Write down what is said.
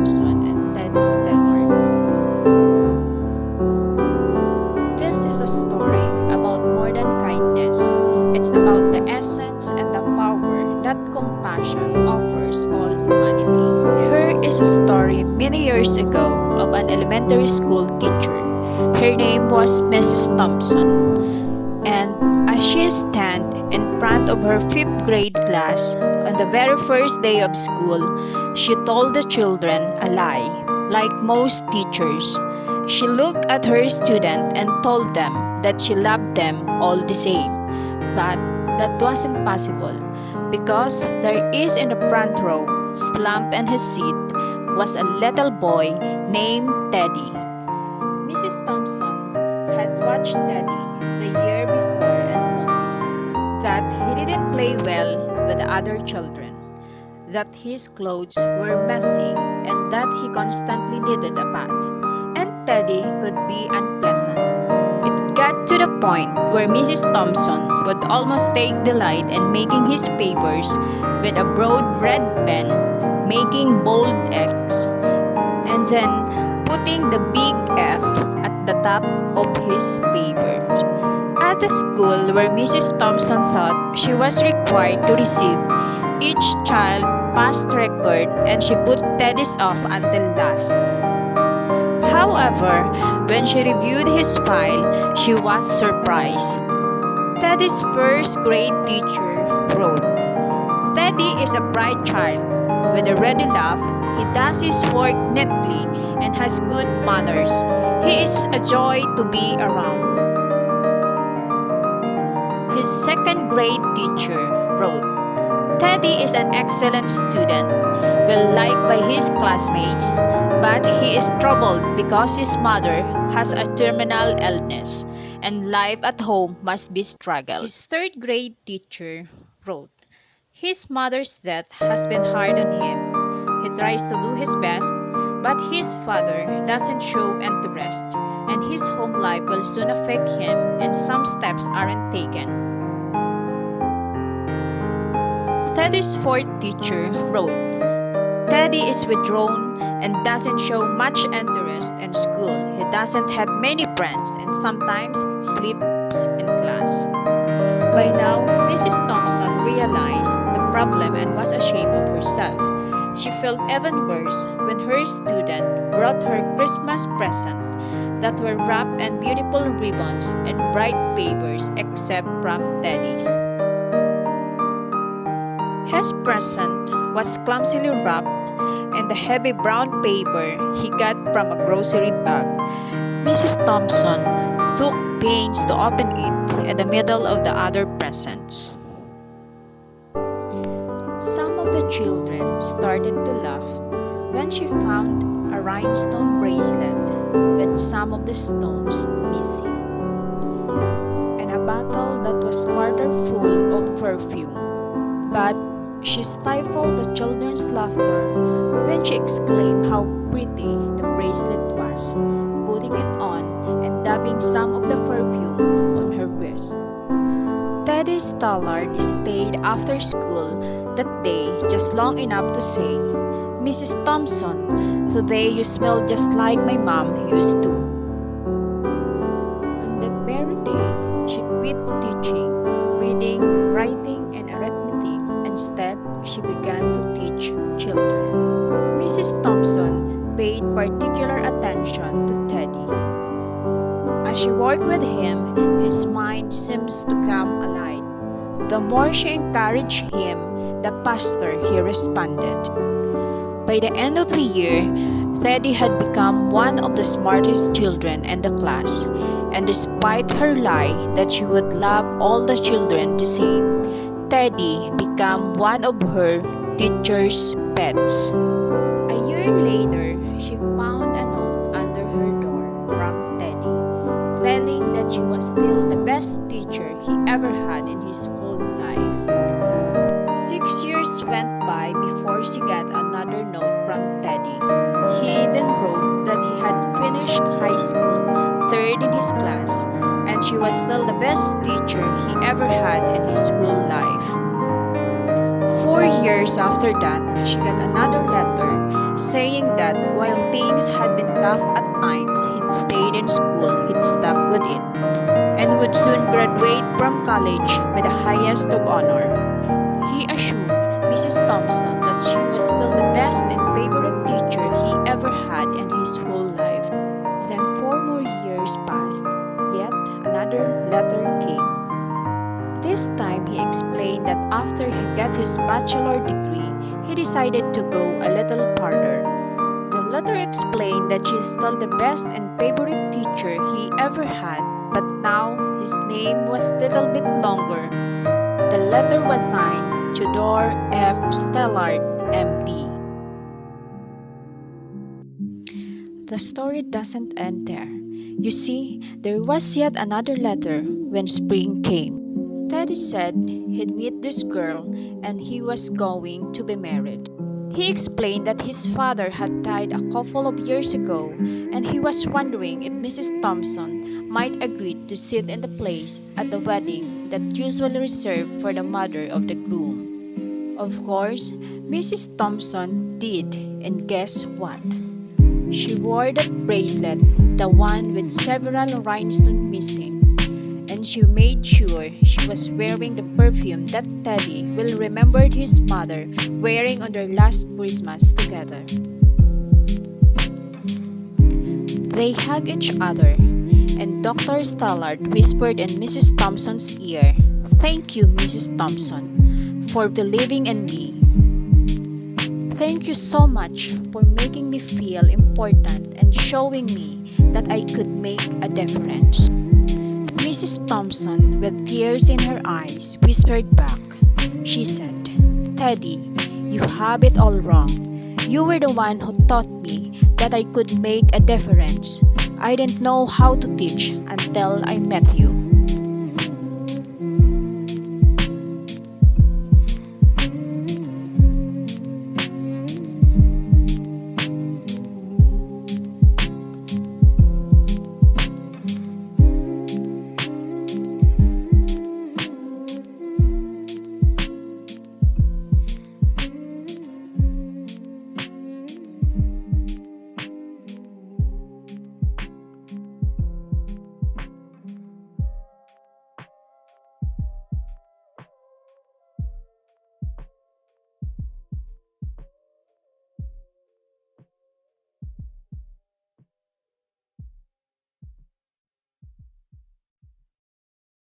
Thompson and Teddy Stallard. This is a story about more than kindness. It's about the essence and the power that compassion offers all humanity. Here is a story many years ago of an elementary school teacher. Her name was Mrs. Thompson. And as she stands in front of her 5th grade class on the very first day of school, she told the children a lie. Like most teachers, she looked at her student and told them that she loved them all the same. But that was impossible because there is in the front row, slumped in his seat, was a little boy named Teddy. Mrs. Thompson had watched Teddy the year before and noticed that he didn't play well with the other children, that his clothes were messy, and that he constantly needed a bath, and Teddy could be unpleasant. It got to the point where Mrs. Thompson would almost take delight in making his papers with a broad red pen, making bold X, and then putting the big F at the top of his paper. At the school where Mrs. Thompson thought she was required to receive each child past record, and she put Teddy's off until last. However, when she reviewed his file, she was surprised. Teddy's first grade teacher wrote, "Teddy is a bright child. With a ready laugh, he does his work neatly and has good manners. He is a joy to be around." His 2nd grade teacher wrote, "Teddy is an excellent student, well liked by his classmates, but he is troubled because his mother has a terminal illness, and life at home must be struggled." His 3rd grade teacher wrote, "His mother's death has been hard on him. He tries to do his best, but his father doesn't show interest, and his home life will soon affect him and some steps aren't taken." Teddy's 4th teacher wrote, "Teddy is withdrawn and doesn't show much interest in school. He doesn't have many friends and sometimes sleeps in class." By now, Mrs. Thompson realized the problem and was ashamed of herself. She felt even worse when her student brought her Christmas present that were wrapped in beautiful ribbons and bright papers except from Teddy's. His present was clumsily wrapped in the heavy brown paper he got from a grocery bag. Mrs. Thompson took pains to open it in the middle of the other presents. Some of the children started to laugh when she found a rhinestone bracelet with some of the stones missing, and a bottle that was quarter full of perfume. But she stifled the children's laughter when she exclaimed how pretty the bracelet was, putting it on and dabbing some of the perfume on her wrist. Teddy Stallard stayed after school that day just long enough to say, "Mrs. Thompson, today you smell just like my mom used to." On that very day, she quit teaching, reading, writing, and arithmetic. Instead, she began to teach children. Mrs. Thompson paid particular attention to Teddy. As she worked with him, his mind seems to come alive. The more she encouraged him, the faster he responded. By the end of the year, Teddy had become one of the smartest children in the class, and despite her lie that she would love all the children the same, Teddy became one of her teacher's pets. A year later, she found a note under her door from Teddy, telling that she was still the best teacher he ever had in his whole life. 6 years went by before she got another note from Teddy. He then wrote that he had finished high school, 3rd in his class, and she was still the best teacher he ever had in his whole life. 4 years after that, she got another letter saying that while things had been tough at times, he'd stayed in school, he'd stuck with it, and would soon graduate from college with the highest of honor. He assured Mrs. Thompson that she was still the best and favorite teacher he ever had in his whole life. Then 4 more years passed, yet another letter came. This time he explained that after he got his bachelor degree, he decided to go a little farther. The letter explained that she is still the best and favorite teacher he ever had, but now his name was a little bit longer. The letter was signed Theodore F. Stallard, M.D. The story doesn't end there. You see, there was yet another letter when spring came. Teddy said he'd meet this girl and he was going to be married. He explained that his father had died a couple of years ago and he was wondering if Mrs. Thompson might agree to sit in the place at the wedding that usually reserved for the mother of the groom. Of course, Mrs. Thompson did, and guess what? She wore that bracelet, the one with several rhinestones missing, and she made sure she was wearing the perfume that Teddy will remembered his mother wearing on their last Christmas together. They hugged each other, and Dr. Stallard whispered in Mrs. Thompson's ear, "Thank you, Mrs. Thompson, for believing in me. Thank you so much for making me feel important and showing me that I could make a difference." Mrs. Thompson, with tears in her eyes, whispered back. She said, "Teddy, you have it all wrong. You were the one who taught me that I could make a difference. I didn't know how to teach until I met you."